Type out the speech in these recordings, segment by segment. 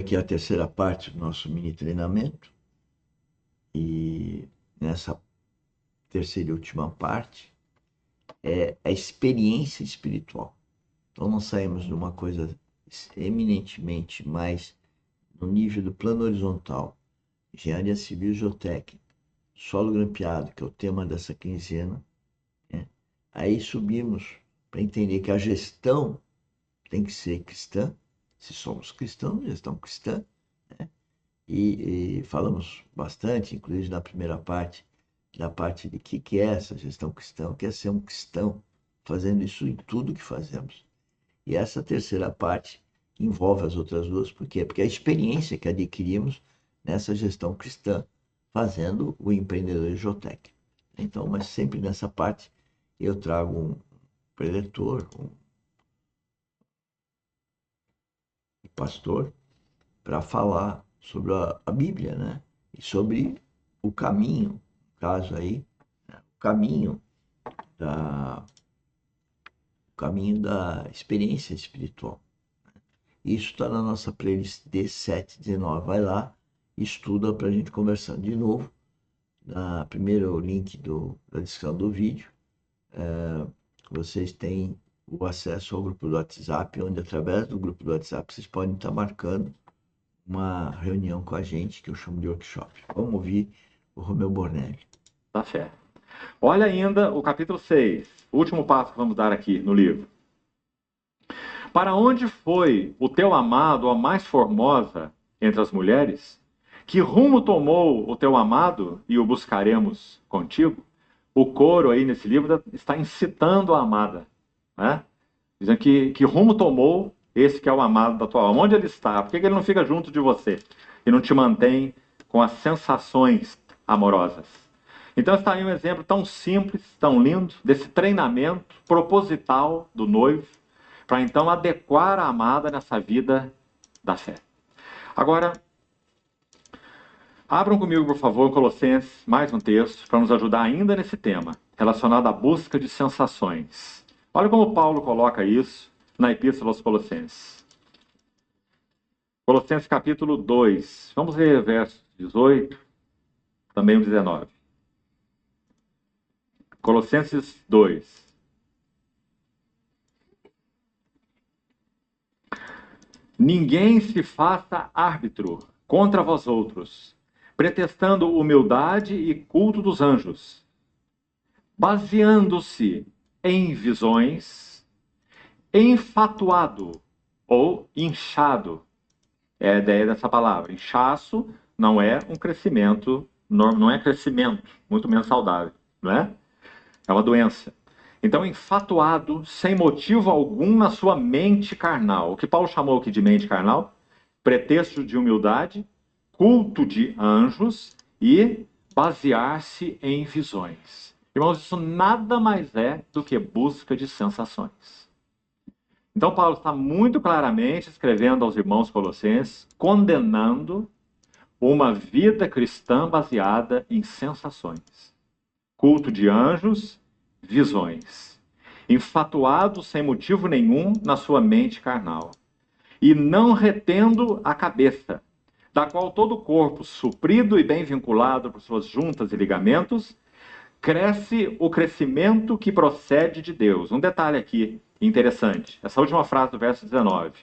Aqui é a terceira parte do nosso mini treinamento e nessa terceira e última parte é a experiência espiritual. Então nós saímos de uma coisa eminentemente mais no nível do plano horizontal, engenharia civil e geotécnica, solo grampeado, que é o tema dessa quinzena, né? Aí subimos para entender que a gestão tem que ser cristã, se somos cristãos, gestão cristã, né? E falamos bastante, inclusive na primeira parte, da parte de que é essa gestão cristã, o que é ser um cristão, fazendo isso em tudo que fazemos. E essa terceira parte envolve as outras duas, por quê? Porque a experiência que adquirimos nessa gestão cristã, fazendo o empreendedor Jotec. Então, mas sempre nessa parte, eu trago um preletor, um pastor, para falar sobre a Bíblia, né? E sobre o caminho, no caso aí, né? Da, o caminho da experiência espiritual. Isso está na nossa playlist D719. Vai lá, estuda para a gente conversar de novo. Primeiro o link da descrição do vídeo. Vocês têm o acesso ao grupo do WhatsApp, onde através do grupo do WhatsApp vocês podem estar marcando uma reunião com a gente, que eu chamo de workshop. Vamos ouvir o Romeu Bornelli. Da fé. Olha ainda o capítulo 6, o último passo que vamos dar aqui no livro. Para onde foi o teu amado, a mais formosa entre as mulheres? Que rumo tomou o teu amado e o buscaremos contigo? O coro aí nesse livro está incitando a amada, né? Dizendo que rumo tomou esse que é o amado da tua alma. Onde ele está? Por que ele não fica junto de você e não te mantém com as sensações amorosas? Então está aí um exemplo tão simples, tão lindo, desse treinamento proposital do noivo, para então adequar a amada nessa vida da fé. Agora, abram comigo, por favor, Colossenses, mais um texto, para nos ajudar ainda nesse tema, relacionado à busca de sensações. Olha como Paulo coloca isso na Epístola aos Colossenses. Colossenses capítulo 2, vamos ler versos 18, também o 19. Colossenses 2. Ninguém se faça árbitro contra vós outros, pretextando humildade e culto dos anjos, baseando-se em visões, enfatuado ou inchado. É a ideia dessa palavra. Inchaço não é um crescimento, não é crescimento, muito menos saudável, não é? É uma doença. Então, enfatuado, sem motivo algum na sua mente carnal. O que Paulo chamou aqui de mente carnal? Pretexto de humildade, culto de anjos e basear-se em visões. Irmãos, isso nada mais é do que busca de sensações. Então, Paulo está muito claramente escrevendo aos irmãos colossenses, condenando uma vida cristã baseada em sensações. Culto de anjos, visões. Enfatuado sem motivo nenhum na sua mente carnal. E não retendo a cabeça, da qual todo o corpo, suprido e bem vinculado por suas juntas e ligamentos, cresce o crescimento que procede de Deus. Um detalhe aqui interessante, essa última frase do verso 19.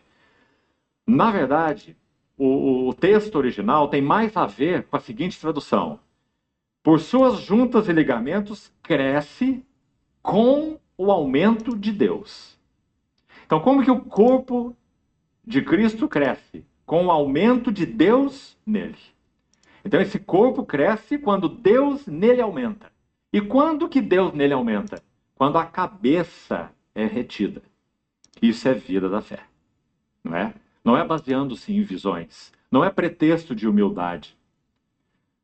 Na verdade, o texto original tem mais a ver com a seguinte tradução: por suas juntas e ligamentos cresce com o aumento de Deus. Então, como que o corpo de Cristo cresce? Com o aumento de Deus nele. Então, esse corpo cresce quando Deus nele aumenta. E quando que Deus nele aumenta? Quando a cabeça é retida. Isso é vida da fé. Não é? Não é baseando-se em visões. Não é pretexto de humildade.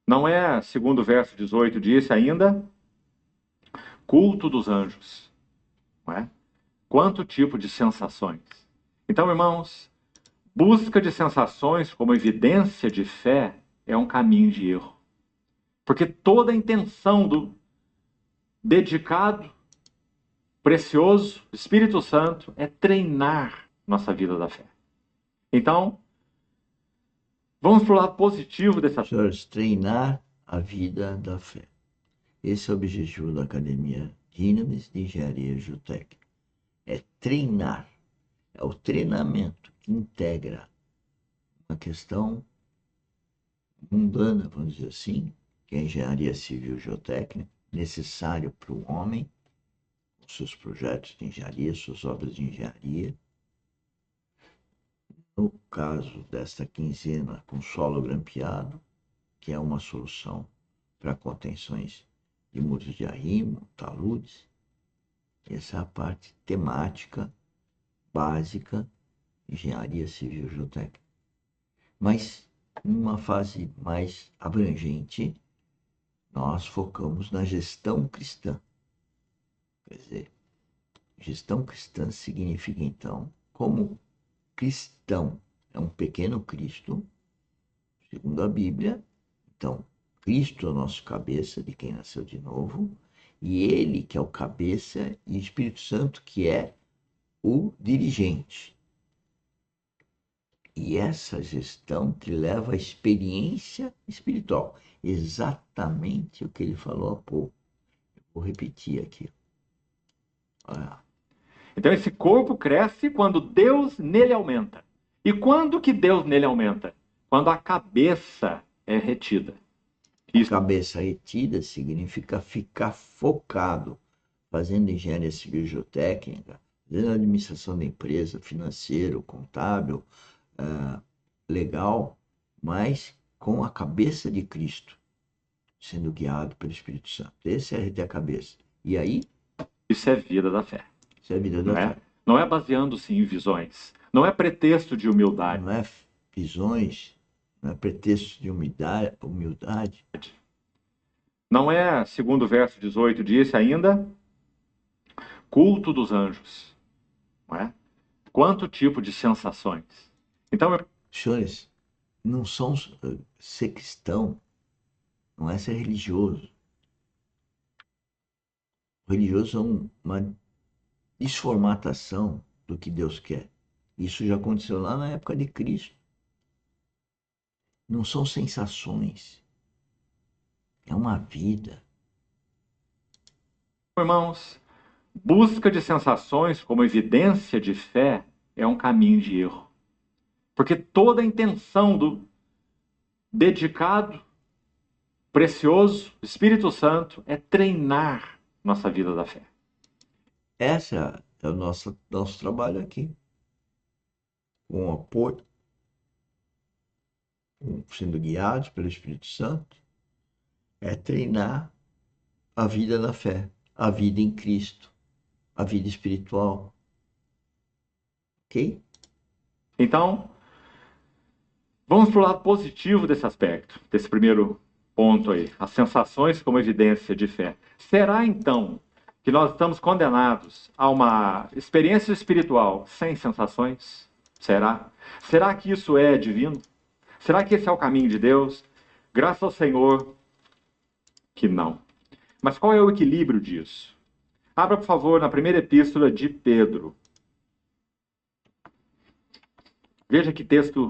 Não é, segundo o verso 18 disse ainda, culto dos anjos. Não é? Quanto tipo de sensações? Então, irmãos, busca de sensações como evidência de fé é um caminho de erro. Porque toda a intenção do dedicado, precioso, Espírito Santo é treinar nossa vida da fé. Então, Vamos para o lado positivo dessa... Senhores, treinar a vida da fé. Esse é o objetivo da Academia Dynamis de Engenharia Geotécnica. É treinar. É o treinamento que integra uma questão mundana, vamos dizer assim, que é a engenharia civil geotécnica, necessário para o homem, com seus projetos de engenharia, suas obras de engenharia. No caso desta quinzena, com solo grampeado, que é uma solução para contenções de muros de arrimo, taludes. Essa é a parte temática básica de engenharia civil geotécnica. Mas, numa fase mais abrangente, nós focamos na gestão cristã. Quer dizer, gestão cristã significa, então, como cristão é um pequeno Cristo, segundo a Bíblia. Então, Cristo é o nosso cabeça, de quem nasceu de novo, e Ele que é o cabeça, e o Espírito Santo que é o dirigente. E essa gestão te leva à experiência espiritual. Exatamente o que ele falou há pouco. Eu vou repetir aqui. Olha. Então esse corpo cresce quando Deus nele aumenta. E quando que Deus nele aumenta? Quando a cabeça é retida. Isso. Cabeça retida significa ficar focado, fazendo engenharia civil geotécnica, fazendo administração da empresa, financeiro, contábil, legal, mas com a cabeça de Cristo, sendo guiado pelo Espírito Santo. Esse é reter a cabeça. E aí? Isso é vida da fé. Isso é vida da fé. Não é baseando-se em visões. Não é pretexto de humildade. Não é visões, não é pretexto de humildade. Não é, segundo o verso 18 disse ainda, culto dos anjos. Não é? Quanto tipo de sensações? Então, senhores, não são ser cristão, não é ser religioso. O religioso é uma desformatação do que Deus quer. Isso já aconteceu lá na época de Cristo. Não são sensações. É uma vida. Irmãos, busca de sensações como evidência de fé é um caminho de erro. Porque toda a intenção do dedicado, precioso, Espírito Santo é treinar nossa vida da fé. Essa é o nosso trabalho aqui. Com apoio, sendo guiados pelo Espírito Santo, é treinar a vida da fé, a vida em Cristo, a vida espiritual. Ok? Então, vamos para o lado positivo desse aspecto, desse primeiro ponto aí, as sensações como evidência de fé. Será então que nós estamos condenados a uma experiência espiritual sem sensações? Será? Será que isso é divino? Será que esse é o caminho de Deus? Graças ao Senhor que não. Mas qual é o equilíbrio disso? Abra, por favor, na primeira epístola de Pedro. Veja que texto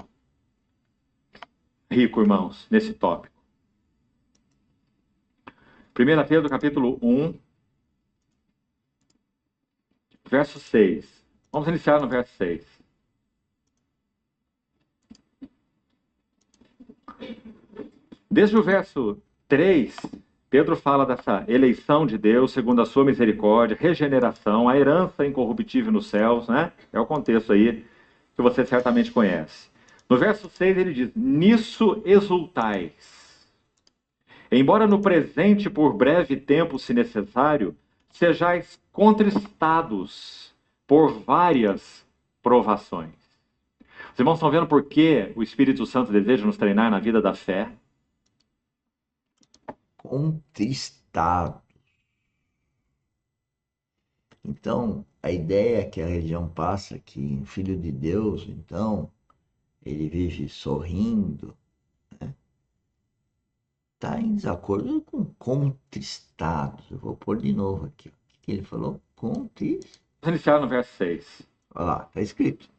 rico, irmãos, nesse tópico. 1 Pedro, capítulo 1, verso 6. Vamos iniciar no verso 6. Desde o verso 3, Pedro fala dessa eleição de Deus segundo a sua misericórdia, regeneração, a herança incorruptível nos céus, né? É o contexto aí que você certamente conhece. No verso 6 ele diz: nisso exultais. Embora no presente, por breve tempo, se necessário, sejais contristados por várias provações. Os irmãos estão vendo por que o Espírito Santo deseja nos treinar na vida da fé? Contristado. Então, a ideia que a religião passa que o Filho de Deus, então, ele vive sorrindo, né? Está em desacordo com contristados. Eu vou pôr de novo aqui. O que ele falou? Contristados. Vamos iniciar no verso 6. Olha lá, está escrito.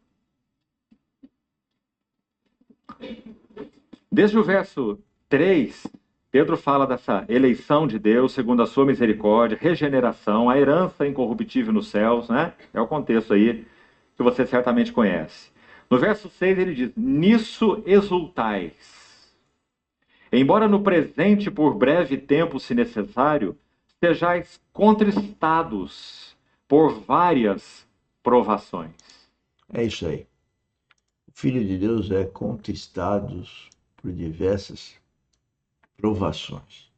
Desde o verso 3, Pedro fala dessa eleição de Deus segundo a sua misericórdia, regeneração, a herança incorruptível nos céus, né? É o contexto aí que você certamente conhece. No verso 6 ele diz: nisso exultais. Embora no presente, por breve tempo, se necessário, sejais contristados por várias provações. É isso aí. O Filho de Deus é contristado por diversas provações.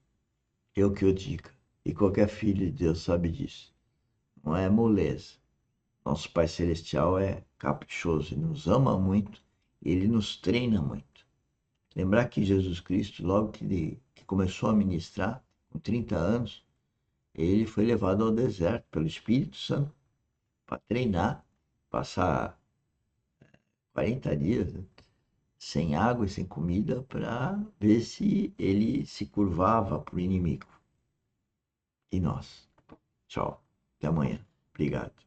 É o que eu digo. E qualquer filho de Deus sabe disso. Não é moleza. Nosso Pai Celestial é caprichoso, ele nos ama muito, ele nos treina muito. Lembrar que Jesus Cristo, logo que começou a ministrar, com 30 anos, ele foi levado ao deserto pelo Espírito Santo para treinar, passar 40 dias, né, sem água e sem comida, para ver se ele se curvava para o inimigo. E nós. Tchau. Até amanhã. Obrigado.